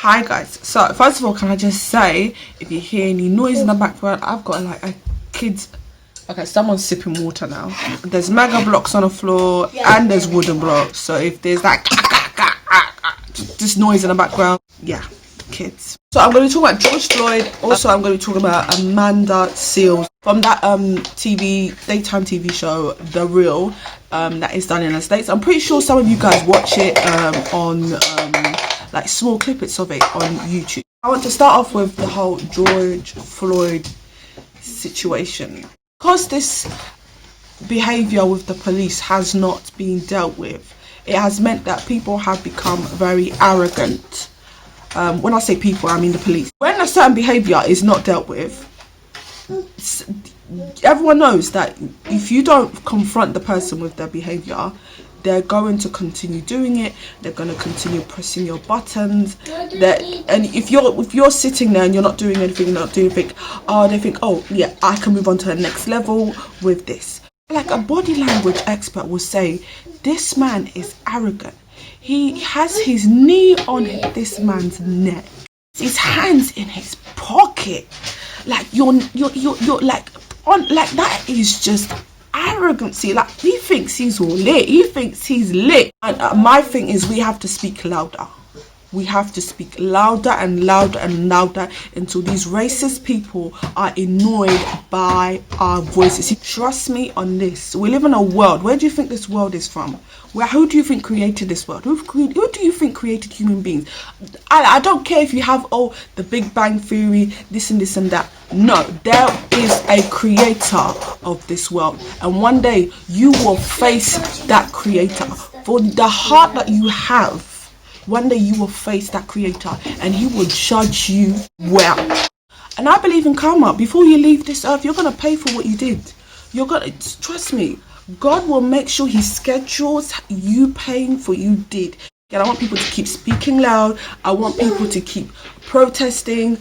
Hi guys, so first of all, can I just say, if you hear any noise in the background, I've got like a kid's, okay, someone's sipping water now. There's mega blocks on the floor and there's wooden blocks, so if there's like this noise in the background, yeah, kids. So I'm going to talk about George Floyd. Also, I'm going to talk about Amanda Seales from that daytime TV show, The Real, that is done in the States. I'm pretty sure some of you guys watch it on like small snippets of it on YouTube. I want to start off with the whole George Floyd situation. Because this behaviour with the police has not been dealt with, it has meant that people have become very arrogant. When I say people, I mean the police. When a certain behaviour is not dealt with, everyone knows that if you don't confront the person with their behaviour, they're going to continue doing it. They're going to continue pressing your buttons. And if you're sitting there and you're not doing anything, they think, oh yeah, I can move on to the next level with this. Like a body language expert will say, this man is arrogant. He has his knee on this man's neck, his hands in his pocket. Like you're like on, like that is just arrogancy. Like he thinks he's all lit. He thinks he's lit. And my thing is, we have to speak louder. We have to speak louder and louder and louder until these racist people are annoyed by our voices. Trust me on this. We live in a world. Where do you think this world is from? Who do you think created this world? Who do you think created human beings? I don't care if you have, the Big Bang Theory, this and this and that. No, there is a creator of this world. And one day you will face that creator. For the heart that you have, one day you will face that creator and he will judge you well. And I believe in karma. Before you leave this earth, you're going to pay for what you did. You're going to, trust me, God will make sure he schedules you paying for what you did. And I want people to keep speaking loud. I want people to keep protesting.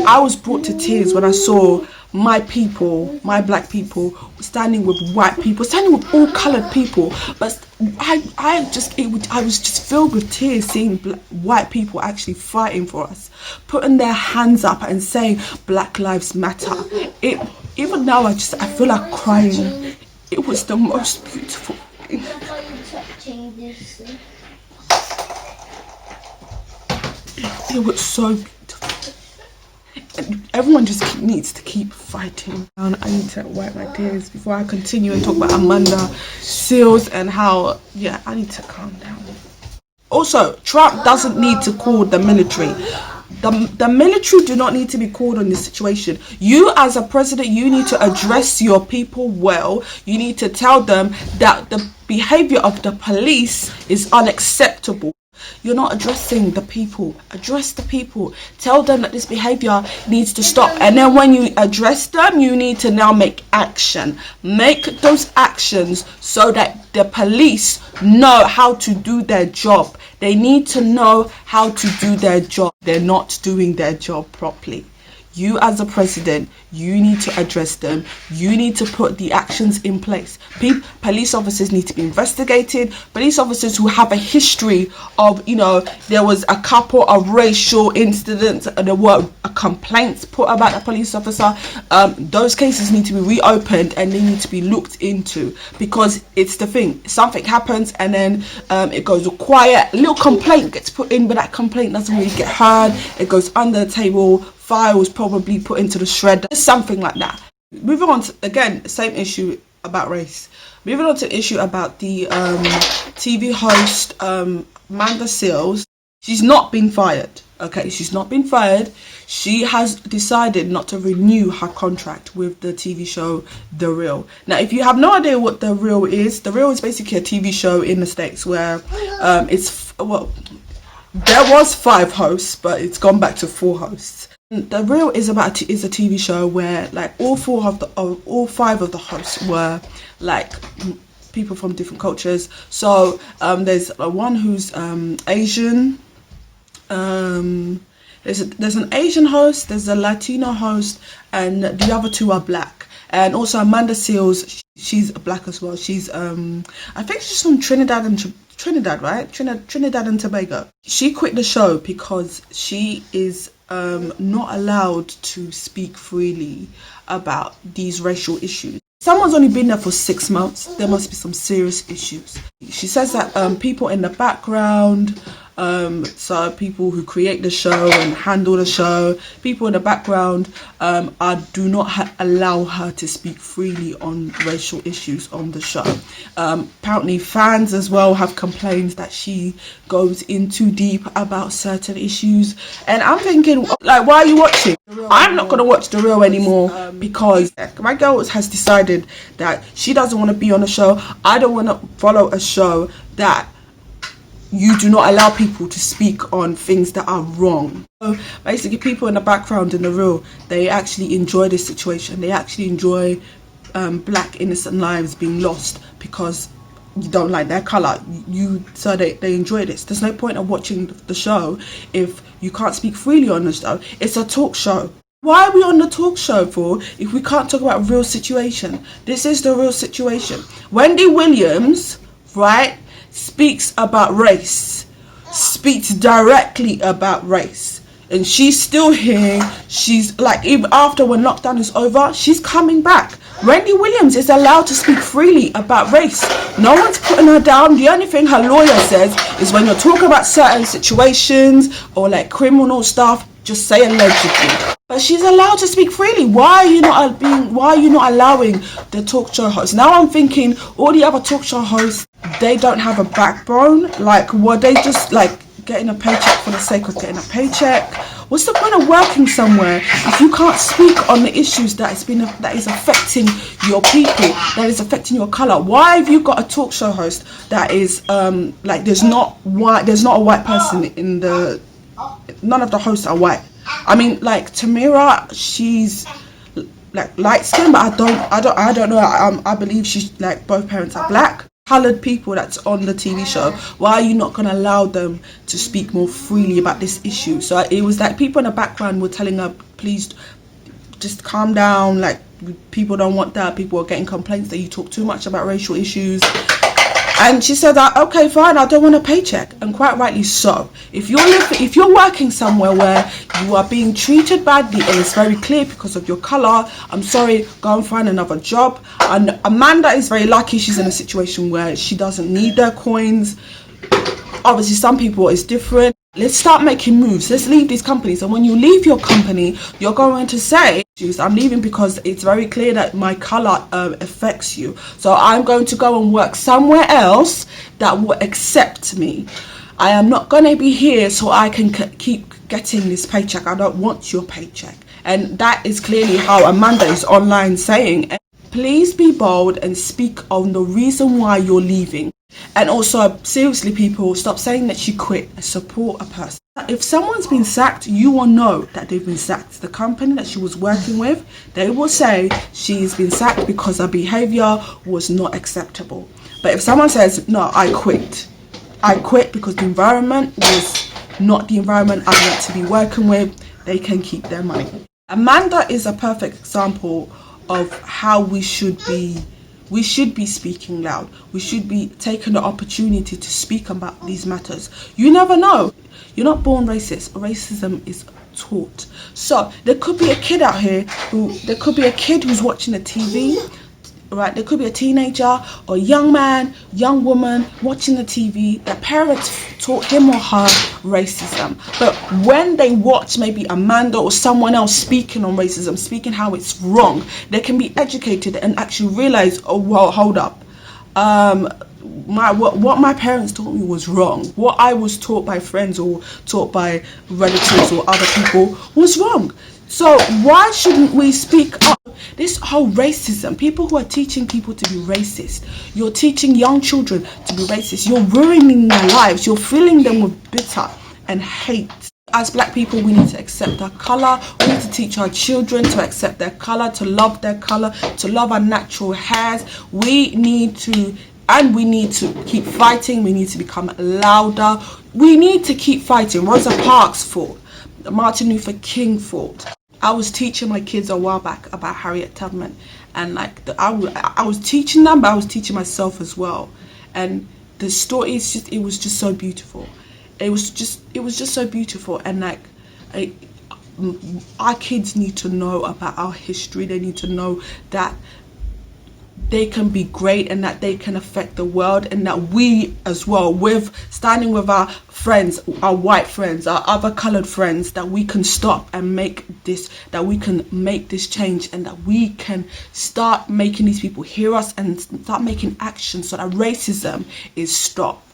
I was brought to tears when I saw my people, my black people, standing with white people, standing with all coloured people. But I was just filled with tears seeing white people actually fighting for us, putting their hands up and saying Black Lives Matter. Even now I feel like crying. It was the most beautiful thing. It was so beautiful. Everyone just needs to keep fighting. I need to wipe my tears before I continue and talk about Amanda Seales and how, I need to calm down. Also, Trump doesn't need to call the military. The military do not need to be called on this situation. You as a president, you need to address your people well. You need to tell them that the behavior of the police is unacceptable. You're not addressing the people. Address the people. Tell them that this behavior needs to stop. And then when you address them, you need to now make action. Make those actions so that the police know how to do their job. They need to know how to do their job. They're not doing their job properly. You as a president, you need to address them. You need to put the actions in place. Police officers need to be investigated. Police officers who have a history of, there was a couple of racial incidents and there were complaints put about a police officer. Those cases need to be reopened and they need to be looked into, because it's the thing. Something happens and then it goes quiet. A little complaint gets put in, but that complaint doesn't really get heard. It goes under the table. Files probably put into the shredder, something like that. Moving on to, again, same issue about race. Moving on to the issue about the TV host Amanda Seales. She's not been fired. Okay, she's not been fired. She has decided not to renew her contract with the TV show The Real. Now, if you have no idea what The Real is basically a TV show in the States where there was 5 hosts, but it's gone back to 4 hosts. The Real is a TV show where like all 5 of the hosts were like people from different cultures. So there's one who's Asian. There's an Asian host, there's a Latino host, and the other 2 are black. And also Amanda Seales, she's black as well. She's I think she's from Trinidad, right? Trinidad and Tobago. She quit the show because she is not allowed to speak freely about these racial issues. Someone's only been there for 6 months. There must be some serious issues. She says that people in the background, so people who create the show and handle the show, people in the background do not allow her to speak freely on racial issues on the show. Apparently fans as well have complained that she goes in too deep about certain issues, and I'm thinking, like, why are you watching? I'm not going to watch The Real anymore because my girl has decided that she doesn't want to be on a show. I don't want to follow a show that you do not allow people to speak on things that are wrong. So basically, people in the background in The Real, they actually enjoy this situation. They actually enjoy black innocent lives being lost because you don't like their color. So they enjoy this. There's no point of watching the show if you can't speak freely on the show. It's a talk show. Why are we on the talk show for if we can't talk about real situation? This is the real situation. Wendy Williams, right, speaks about race, speaks directly about race, and she's still here. She's like, even after when lockdown is over, she's coming back. Wendy Williams is allowed to speak freely about race. No one's putting her down. The only thing her lawyer says is when you're talking about certain situations or like criminal stuff, just say allegedly. But she's allowed to speak freely. Why are you not allowing the talk show host? Now I'm thinking all the other talk show hosts, they don't have a backbone. Like, were they just like getting a paycheck for the sake of getting a paycheck? What's the point of working somewhere if you can't speak on the issues that is affecting your people, that is affecting your color? Why have you got a talk show host that is like there's not a white person in the, none of the hosts are white. I mean, like Tamira, she's like light skin, but I don't know. I believe she's like both parents are black. Colored people that's on the TV show, why are you not going to allow them to speak more freely about this issue? So it was like people in the background were telling her, please just calm down, like people don't want that. People are getting complaints that you talk too much about racial issues. And she said that, okay, fine, I don't want a paycheck. And quite rightly so. If you're working somewhere where you are being treated badly and it's very clear because of your color, I'm sorry, go and find another job. And Amanda is very lucky. She's in a situation where she doesn't need their coins. Obviously, some people is different. Let's start making moves. Let's leave these companies. And when you leave your company, you're going to say, I'm leaving because it's very clear that my color affects you. So I'm going to go and work somewhere else that will accept me. I am not going to be here so I can keep getting this paycheck. I don't want your paycheck. And that is clearly how Amanda is online saying, please be bold and speak on the reason why you're leaving. And also, seriously, people, stop saying that she quit and support a person. If someone's been sacked, you will know that they've been sacked. The company that she was working with, they will say she's been sacked because her behavior was not acceptable. But if someone says, no, I quit because the environment was not the environment I want to be working with, they can keep their money. Amanda is a perfect example of how we should be speaking loud. We should be taking the opportunity to speak about these matters. You never know. You're not born racist. Racism is taught. So there could be a kid out here who's watching the TV, right? There could be a teenager or a young man, young woman watching the TV. Their parents taught him or her racism. But when they watch maybe Amanda or someone else speaking on racism, speaking how it's wrong, they can be educated and actually realize, oh, well, hold up. What my parents taught me was wrong. What I was taught by friends or taught by relatives or other people was wrong. So why shouldn't we speak up? This whole racism, people who are teaching people to be racist, you're teaching young children to be racist, you're ruining their lives, you're filling them with bitter and hate. As black people, we need to accept our color. We need to teach our children to accept their color, to love their color, to love our natural hairs. We need to keep fighting. We need to become louder. We need to keep fighting. Rosa Parks fought. Martin Luther King fought. I was teaching my kids a while back about Harriet Tubman, and like I was teaching them, but I was teaching myself as well. And the story is just, it was just so beautiful. It was just so beautiful. And like I, our kids need to know about our history. They need to know that they can be great and that they can affect the world, and that we as well, with standing with our friends, our white friends, our other colored friends, that we can stop and make this, that we can make this change, and that we can start making these people hear us and start making action so that racism is stopped.